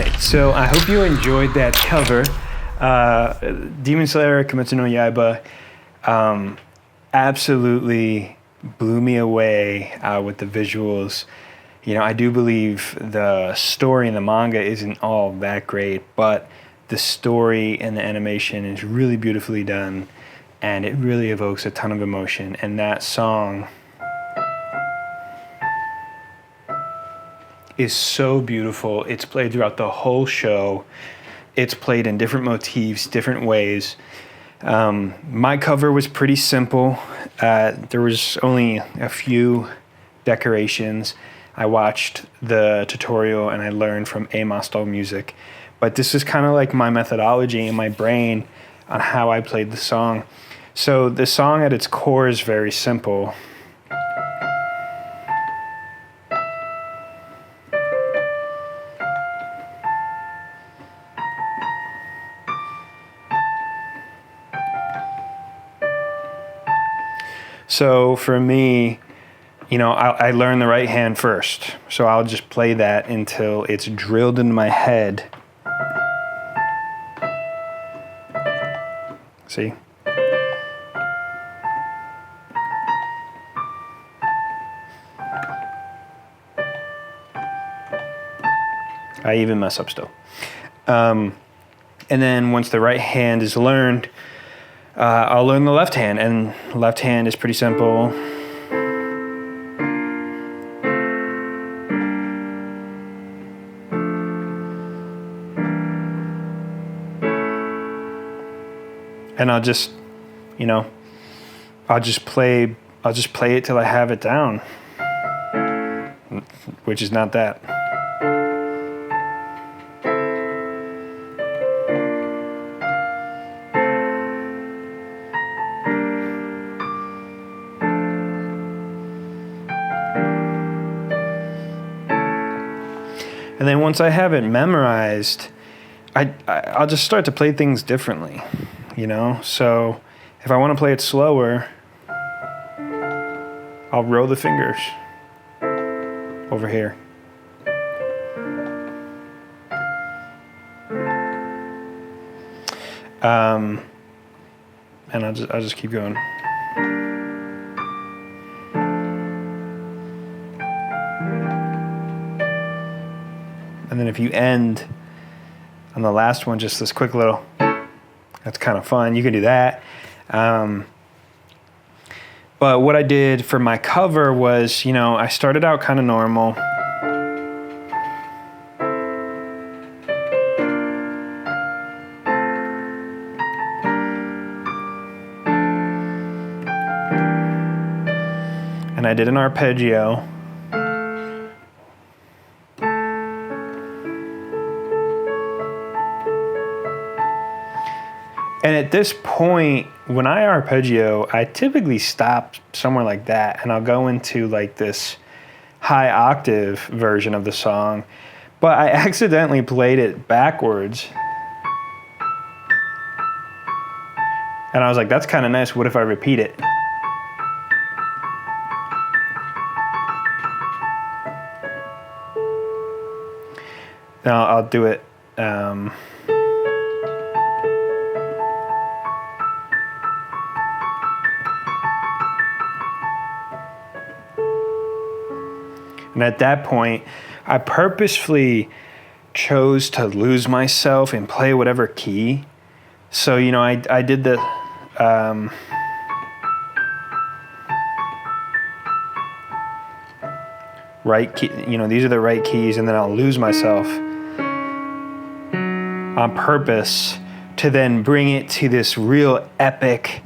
right, so I hope you enjoyed that cover. Demon Slayer Kimetsu no Yaiba absolutely blew me away with the visuals. You know, I do believe the story in the manga isn't all that great, but the story and the animation is really beautifully done, and it really evokes a ton of emotion. And that song is so beautiful. It's played throughout the whole show. It's played in different motifs, different ways. My cover was pretty simple. There was only a few decorations. I watched the tutorial and I learned from Amostal Music. But this is kind of like my methodology in my brain on how I played the song. So the song at its core is very simple. So for me, you know, I learn the right hand first. So I'll just play that until it's drilled into my head. See? I even mess up still. And then once the right hand is learned, I'll learn the left hand, and left hand is pretty simple. And I'll just, you know, I'll just play it till I have it down, which is not that. And then once I have it memorized, I'll just start to play things differently, you know? So if I want to play it slower, I'll roll the fingers over here. And I'll just keep going. And then if you end on the last one, just this quick little, that's kind of fun. You can do that. But what I did for my cover was, you know, I started out kind of normal. And I did an arpeggio. And at this point, when I arpeggio, I typically stop somewhere like that, and I'll go into like this high octave version of the song, but I accidentally played it backwards. And I was like, that's kind of nice. What if I repeat it? Now I'll do it. And at that point, I purposefully chose to lose myself and play whatever key. So, you know, I did the right key, you know, these are the right keys, and then I'll lose myself on purpose to then bring it to this real epic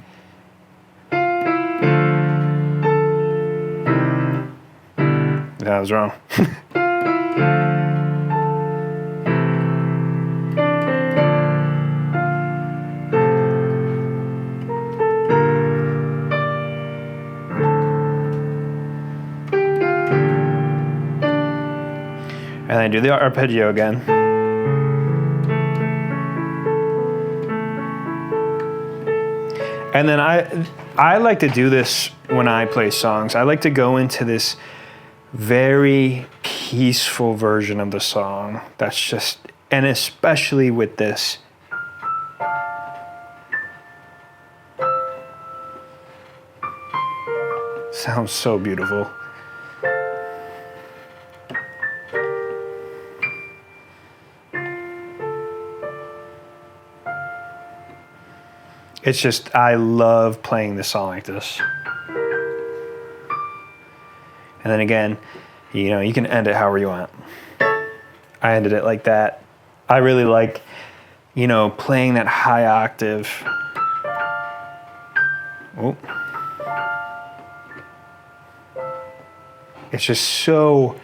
I was wrong. And I do the arpeggio again. And then I like to do this when I play songs. I like to go into this very peaceful version of the song that's just And especially with this. Sounds so beautiful. It's just, I love playing this song like this. And then again, you know, you can end it however you want. I ended it like that. I really like, you know, playing that high octave. Oh. It's just so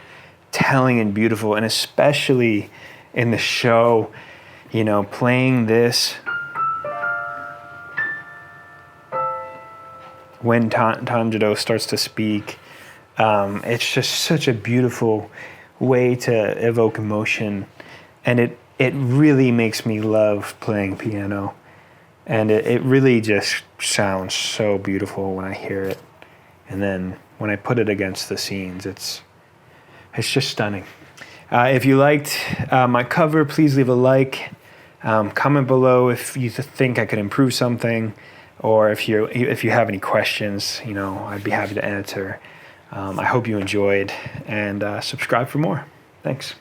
telling and beautiful, and especially in the show, you know, playing this when Tanjiro starts to speak. It's just such a beautiful way to evoke emotion, and it really makes me love playing piano, and it really just sounds so beautiful when I hear it, and then when I put it against the scenes, it's just stunning. If you liked my cover, please leave a like. Comment below if you think I could improve something, or if you have any questions. You know, I'd be happy to answer. I hope you enjoyed, and subscribe for more. Thanks.